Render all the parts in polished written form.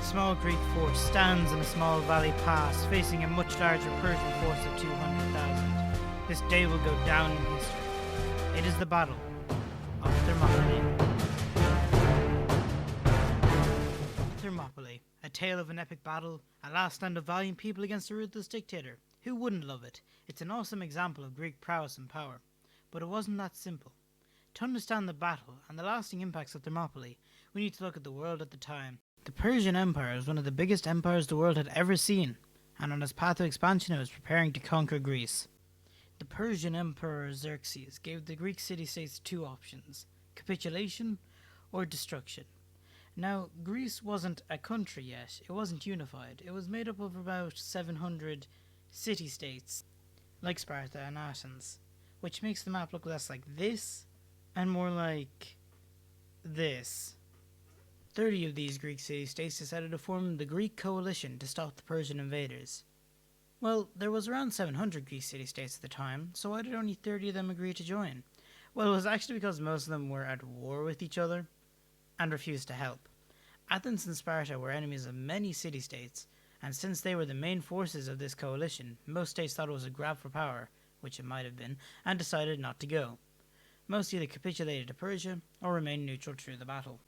small Greek force stands in a small valley pass, facing a much larger Persian force of 200,000. This day will go down in history. It is the Battle of Thermopylae. Thermopylae, a tale of an epic battle, a last stand of valiant people against a ruthless dictator. Who wouldn't love it? It's an awesome example of Greek prowess and power. But it wasn't that simple. To understand the battle and the lasting impacts of Thermopylae, we need to look at the world at the time. The Persian Empire was one of the biggest empires the world had ever seen, and on its path to expansion it was preparing to conquer Greece. The Persian Emperor Xerxes gave the Greek city-states two options: capitulation or destruction. Now, Greece wasn't a country yet, it wasn't unified. It was made up of about 700 city-states, like Sparta and Athens, which makes the map look less like this and more like this. 30 of these Greek city-states decided to form the Greek coalition to stop the Persian invaders. Well, there was around 700 Greek city-states at the time, so why did only 30 of them agree to join? Well, it was actually because most of them were at war with each other and refused to help. Athens and Sparta were enemies of many city-states, and since they were the main forces of this coalition, most states thought it was a grab for power, which it might have been, and decided not to go. Most either capitulated to Persia or remained neutral through the battle.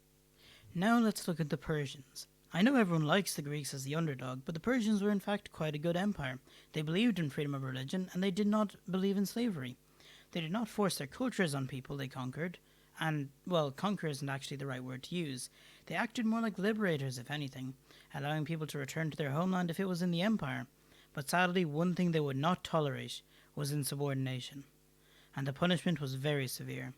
Now let's look at the Persians. I know everyone likes the Greeks as the underdog, but the Persians were in fact quite a good empire. They believed in freedom of religion, and they did not believe in slavery. They did not force their cultures on people they conquered, and, well, conquer isn't actually the right word to use. They acted more like liberators, if anything, allowing people to return to their homeland if it was in the empire. But sadly, one thing they would not tolerate was insubordination, and the punishment was very severe.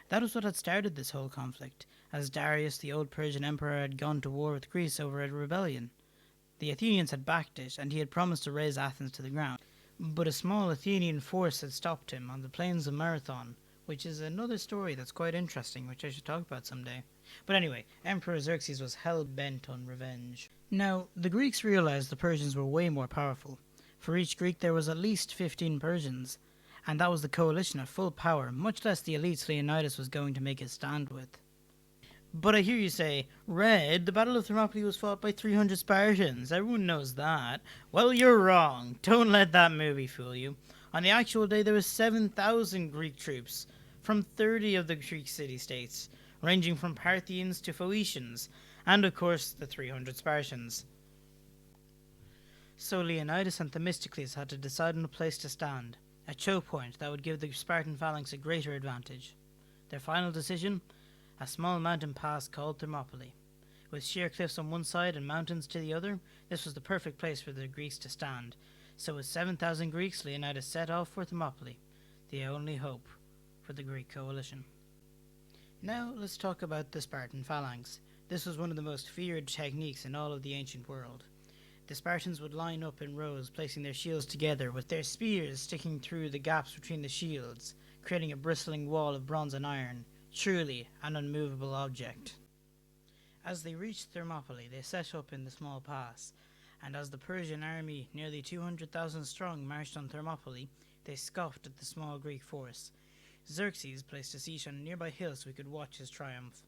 That was what had started this whole conflict, as Darius, the old Persian emperor, had gone to war with Greece over a rebellion. The Athenians had backed it, and he had promised to raze Athens to the ground. But a small Athenian force had stopped him on the plains of Marathon, which is another story that's quite interesting, which I should talk about someday. But anyway, Emperor Xerxes was hell-bent on revenge. Now, the Greeks realized the Persians were way more powerful. For each Greek there was at least 15 Persians, and that was the coalition at full power, much less the elites Leonidas was going to make his stand with. But I hear you say, Red, the Battle of Thermopylae was fought by 300 Spartans. Everyone knows that. Well, you're wrong. Don't let that movie fool you. On the actual day, there were 7,000 Greek troops from 30 of the Greek city-states, ranging from Parthians to Phoenicians, and of course the 300 Spartans. So Leonidas and Themistocles had to decide on a place to stand, a choke point that would give the Spartan phalanx a greater advantage. Their final decision? A small mountain pass called Thermopylae. With sheer cliffs on one side and mountains to the other, this was the perfect place for the Greeks to stand. So with 7,000 Greeks, Leonidas set off for Thermopylae, the only hope for the Greek coalition. Now let's talk about the Spartan phalanx. This was one of the most feared techniques in all of the ancient world. The Spartans would line up in rows, placing their shields together, with their spears sticking through the gaps between the shields, creating a bristling wall of bronze and iron, truly an unmovable object. As they reached Thermopylae, they set up in the small pass, and as the Persian army, nearly 200,000 strong, marched on Thermopylae, they scoffed at the small Greek force. Xerxes placed a siege on a nearby hill so we could watch his triumph.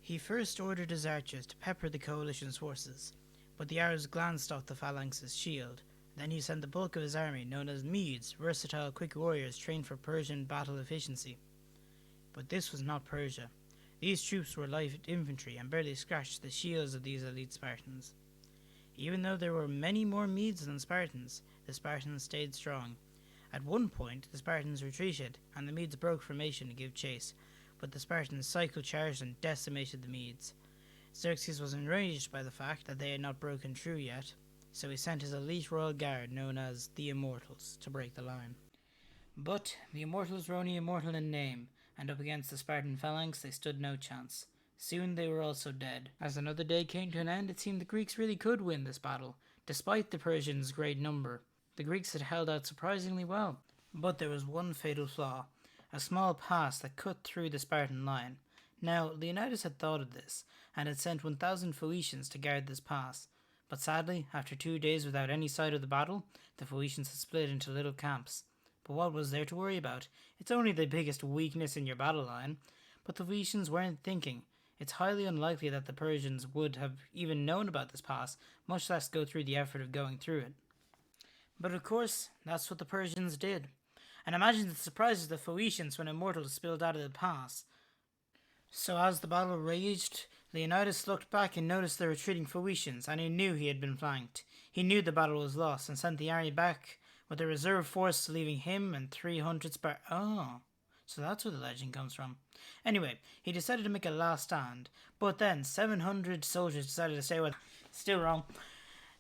He first ordered his archers to pepper the coalition's forces, but the arrows glanced off the phalanx's shield. Then he sent the bulk of his army, known as Medes, versatile, quick warriors trained for Persian battle efficiency. But this was not Persia. These troops were light infantry and barely scratched the shields of these elite Spartans. Even though there were many more Medes than Spartans, the Spartans stayed strong. At one point, the Spartans retreated, and the Medes broke formation to give chase, but the Spartans cycle-charged and decimated the Medes. Xerxes was enraged by the fact that they had not broken through yet, so he sent his elite royal guard, known as the Immortals, to break the line. But the Immortals were only immortal in name, and up against the Spartan phalanx they stood no chance. Soon they were also dead. As another day came to an end, it seemed the Greeks really could win this battle, despite the Persians' great number. The Greeks had held out surprisingly well, but there was one fatal flaw, a small pass that cut through the Spartan line. Now, Leonidas had thought of this, and had sent 1,000 Phoenicians to guard this pass, but sadly, after 2 days without any sight of the battle, the Phoenicians had split into little camps. But what was there to worry about? It's only the biggest weakness in your battle line. But the Phoenicians weren't thinking. It's highly unlikely that the Persians would have even known about this pass, much less go through the effort of going through it. But of course, that's what the Persians did. And imagine the surprise of the Phoenicians when immortals spilled out of the pass. So as the battle raged, Leonidas looked back and noticed the retreating Phoenicians, and he knew he had been flanked. He knew the battle was lost and sent the army back with a reserve force, leaving him and 300 so that's where the legend comes from. Anyway, he decided to make a last stand, but then 700 soldiers decided to stay with. Still wrong.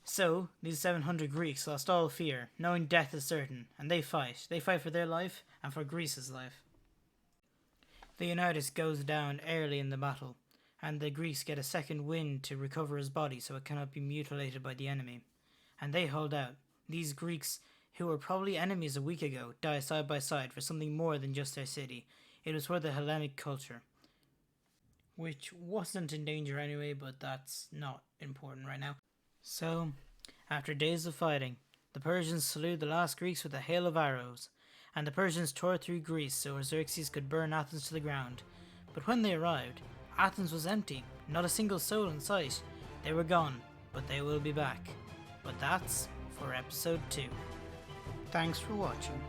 So, these 700 Greeks lost all fear, knowing death is certain, and they fight. They fight for their life and for Greece's life. Leonidas goes down early in the battle, and the Greeks get a second wind to recover his body so it cannot be mutilated by the enemy. And they hold out. These Greeks, who were probably enemies a week ago, die side by side for something more than just their city. It was for the Hellenic culture, which wasn't in danger anyway, but that's not important right now. So, after days of fighting, the Persians slew the last Greeks with a hail of arrows, and the Persians tore through Greece so Xerxes could burn Athens to the ground. But when they arrived, Athens was empty, not a single soul in sight. They were gone, but they will be back. But that's for episode 2. Thanks for watching.